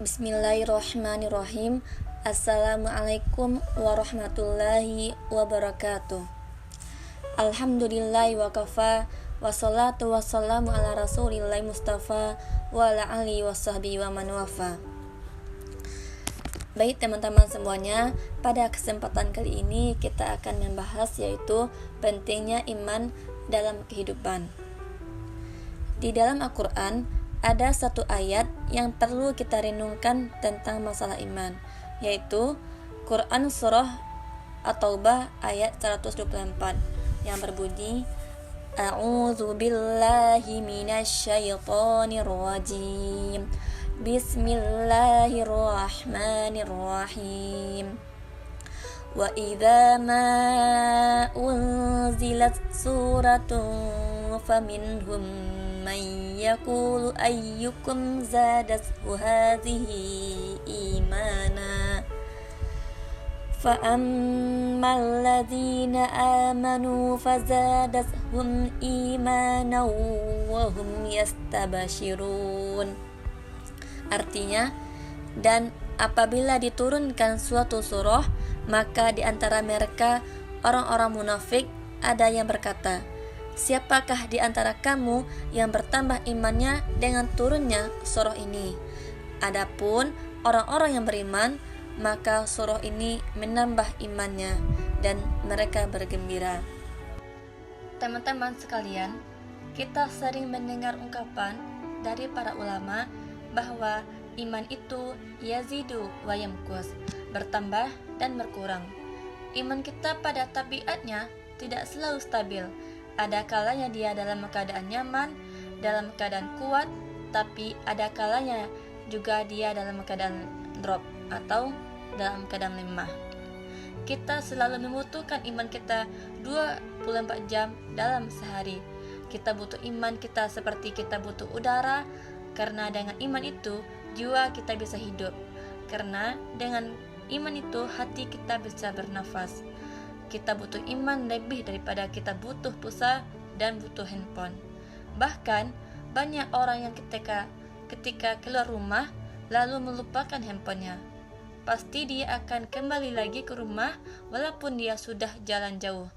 Bismillahirrahmanirrahim. Assalamualaikum warahmatullahi wabarakatuh. Alhamdulillahi wa kafa, wassalatu wassalamu ala rasulillahi mustafa wa ala alihi wasahbihi wa man wafa. Baik teman-teman semuanya, pada kesempatan kali ini kita akan membahas yaitu pentingnya iman dalam kehidupan. Di dalam Al-Quran ada satu ayat yang perlu kita renungkan tentang masalah iman, yaitu Quran Surah At-Taubah ayat 124 yang berbunyi, A'udzu billahi minasyaitonir rajim. Bismillahirrahmanirrahim. Wa idza ma unzilat suratun faminhum man yaqulu ayyukum zadathu hadhihi imana فَأَمَّا الَّذِينَ آمَنُوا فَزَادَتْهُمْ إِيمَانًا وَهُمْ يَسْتَبْشِرُونَ. Artinya, dan apabila diturunkan suatu surah, maka di antara mereka orang-orang munafik ada yang berkata, siapakah di antara kamu yang bertambah imannya dengan turunnya surah ini? Adapun orang-orang yang beriman, maka surah ini menambah imannya dan mereka bergembira. Teman-teman sekalian, kita sering mendengar ungkapan dari para ulama bahwa iman itu yazidu wa yamkus, bertambah dan berkurang. Iman kita pada tabiatnya tidak selalu stabil. Ada kalanya dia dalam keadaan nyaman, dalam keadaan kuat, tapi ada kalanya juga dia dalam keadaan drop atau dalam keadaan lemah. Kita selalu membutuhkan iman kita 24 jam dalam sehari. Kita butuh iman kita seperti kita butuh udara, karena dengan iman itu jiwa kita bisa hidup. Karena dengan iman itu hati kita bisa bernafas. Kita butuh iman lebih daripada kita butuh pulsa dan butuh handphone. Bahkan banyak orang yang ketika keluar rumah lalu melupakan handphonenya. Pasti dia akan kembali lagi ke rumah walaupun dia sudah jalan jauh,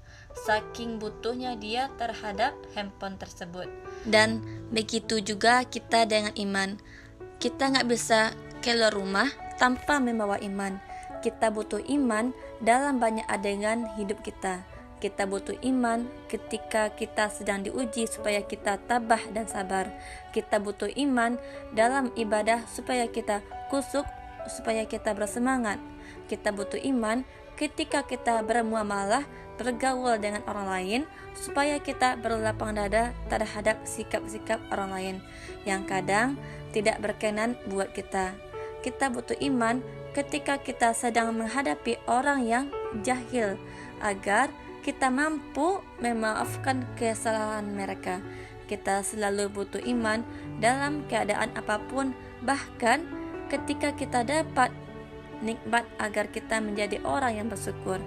saking butuhnya dia terhadap handphone tersebut. Dan begitu juga kita dengan iman. Kita gak bisa keluar rumah tanpa membawa iman. Kita butuh iman dalam banyak adegan hidup kita. Kita butuh iman ketika kita sedang diuji supaya kita tabah dan sabar. Kita butuh iman dalam ibadah supaya kita khusyuk, supaya kita bersemangat. Kita butuh iman ketika kita bermuamalah, bergaul dengan orang lain, supaya kita berlapang dada terhadap sikap-sikap orang lain yang kadang tidak berkenan buat kita. Kita butuh iman ketika kita sedang menghadapi orang yang jahil, agar kita mampu memaafkan kesalahan mereka. Kita selalu butuh iman dalam keadaan apapun, bahkan ketika kita dapat nikmat agar kita menjadi orang yang bersyukur.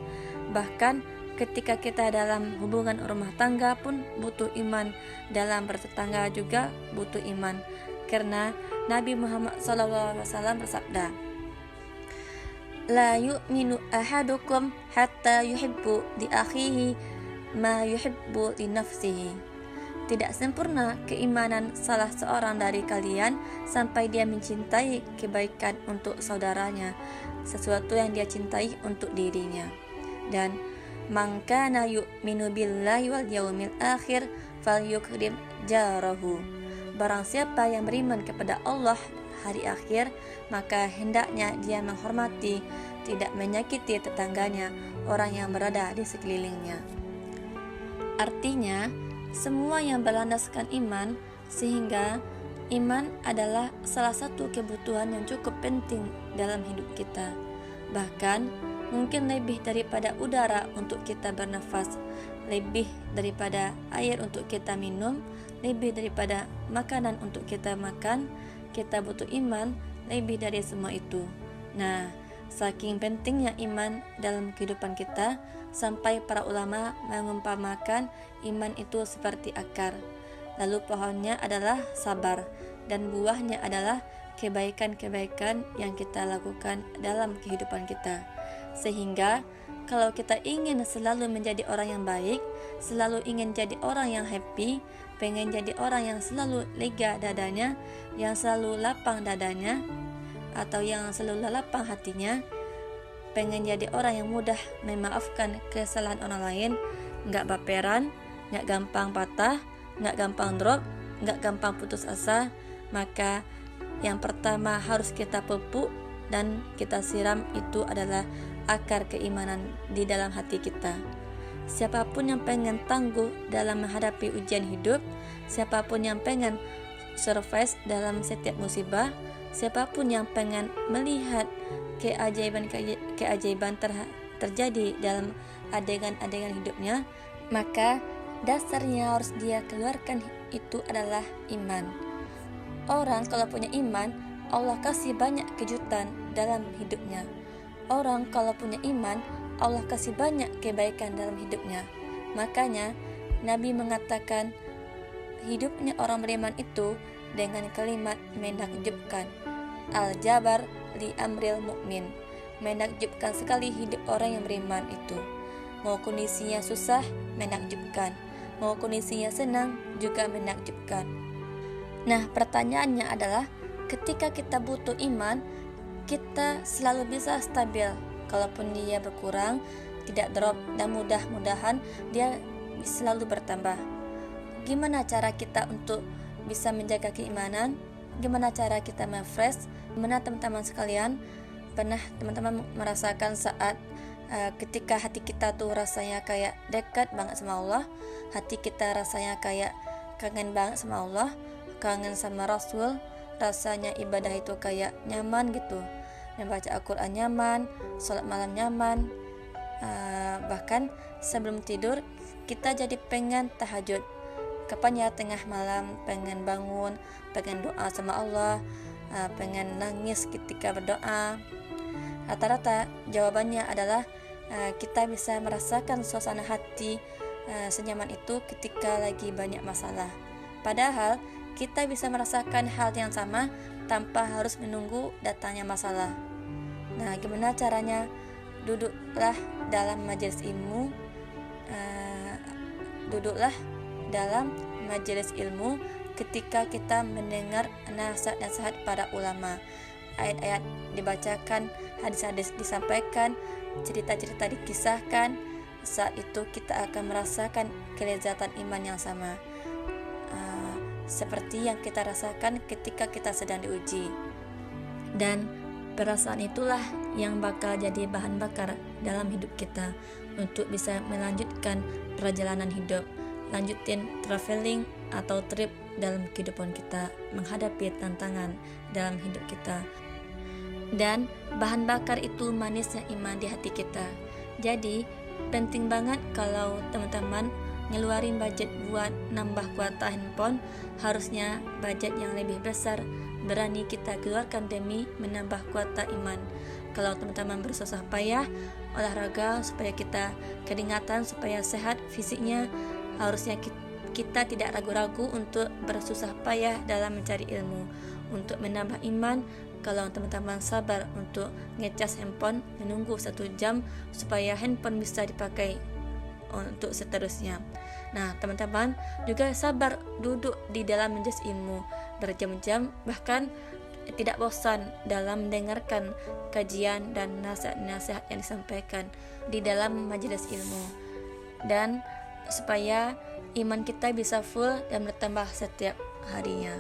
Bahkan ketika kita dalam hubungan rumah tangga pun butuh iman, dalam bertetangga juga butuh iman. Karena Nabi Muhammad SAW bersabda, La yu'minu ahadukum hatta yuhibbu li akhihi ma yuhibbu li nafsihi. Tidak sempurna keimanan salah seorang dari kalian sampai dia mencintai kebaikan untuk saudaranya, sesuatu yang dia cintai untuk dirinya. Dan man kana yu'minu billahi wal yaumil akhir falyukrim jarahu. Barang siapa yang beriman kepada Allah hari akhir, maka hendaknya dia menghormati, tidak menyakiti tetangganya, orang yang berada di sekelilingnya. Artinya, semua yang berlandaskan iman, sehingga iman adalah salah satu kebutuhan yang cukup penting dalam hidup kita. Bahkan mungkin lebih daripada udara untuk kita bernafas, lebih daripada air untuk kita minum, lebih daripada makanan untuk kita makan. Kita butuh iman lebih dari semua itu. Nah, saking pentingnya iman dalam kehidupan kita, sampai para ulama mengumpamakan iman itu seperti akar, lalu pohonnya adalah sabar, dan buahnya adalah kebaikan-kebaikan yang kita lakukan dalam kehidupan kita. Sehingga kalau kita ingin selalu menjadi orang yang baik, selalu ingin jadi orang yang happy, pengen jadi orang yang selalu lega dadanya, yang selalu lapang dadanya, atau yang selalu lapang hatinya, pengen jadi orang yang mudah memaafkan kesalahan orang lain, gak baperan, gak gampang patah, gak gampang drop, gak gampang putus asa, maka yang pertama harus kita pupuk dan kita siram itu adalah akar keimanan di dalam hati kita. Siapapun yang pengen tangguh dalam menghadapi ujian hidup, siapapun yang pengen survive dalam setiap musibah, siapapun yang pengen melihat keajaiban terjadi dalam adegan-adegan hidupnya, maka dasarnya harus dia keluarkan itu adalah iman. Orang kalau punya iman, Allah kasih banyak kejutan dalam hidupnya. Orang kalau punya iman, Allah kasih banyak kebaikan dalam hidupnya. Makanya Nabi mengatakan hidupnya orang beriman itu dengan kalimat menakjubkan. Al-Jabar li amril mu'min. Menakjubkan sekali hidup orang yang beriman itu. Mau kondisinya susah, menakjubkan. Mau kondisinya senang, juga menakjubkan. Nah, pertanyaannya adalah ketika kita butuh iman, kita selalu bisa stabil. Kalaupun dia berkurang, tidak drop, dan mudah-mudahan dia selalu bertambah. Gimana cara kita untuk bisa menjaga keimanan? Gimana cara kita refresh? Gimana teman-teman sekalian? Pernah teman-teman merasakan saat ketika hati kita tuh rasanya kayak dekat banget sama Allah, hati kita rasanya kayak kangen banget sama Allah, kangen sama Rasul, rasanya ibadah itu kayak nyaman gitu, membaca Al-Quran nyaman, sholat malam nyaman, bahkan sebelum tidur kita jadi pengen tahajud. Kapan ya tengah malam pengen bangun, pengen doa sama Allah, pengen nangis ketika berdoa. Rata-rata jawabannya adalah kita bisa merasakan suasana hati senyaman itu ketika lagi banyak masalah. Padahal kita bisa merasakan hal yang sama tanpa harus menunggu datangnya masalah. Nah, gimana caranya? Duduklah dalam majelis ilmu, ketika kita mendengar nasihat-nasihat para ulama, ayat-ayat dibacakan, hadis-hadis disampaikan, cerita-cerita dikisahkan. Saat itu kita akan merasakan kelezatan iman yang sama, seperti yang kita rasakan ketika kita sedang diuji. Dan perasaan itulah yang bakal jadi bahan bakar dalam hidup kita untuk bisa melanjutkan perjalanan hidup, lanjutin traveling atau trip dalam kehidupan kita, menghadapi tantangan dalam hidup kita. Dan bahan bakar itu manisnya iman di hati kita. Jadi penting banget kalau teman-teman ngeluarin budget buat nambah kuota handphone, harusnya budget yang lebih besar berani kita keluarkan demi menambah kuota iman. Kalau teman-teman bersusah payah olahraga supaya kita keringatan, supaya sehat fisiknya, harusnya kita tidak ragu-ragu untuk bersusah payah dalam mencari ilmu untuk menambah iman. Kalau teman-teman sabar untuk ngecas handphone, menunggu 1 jam supaya handphone bisa dipakai untuk seterusnya. Nah, teman-teman juga sabar duduk di dalam majelis ilmu berjam-jam, bahkan tidak bosan dalam mendengarkan kajian dan nasihat-nasihat yang disampaikan di dalam majelis ilmu, dan supaya iman kita bisa full dan bertambah setiap harinya.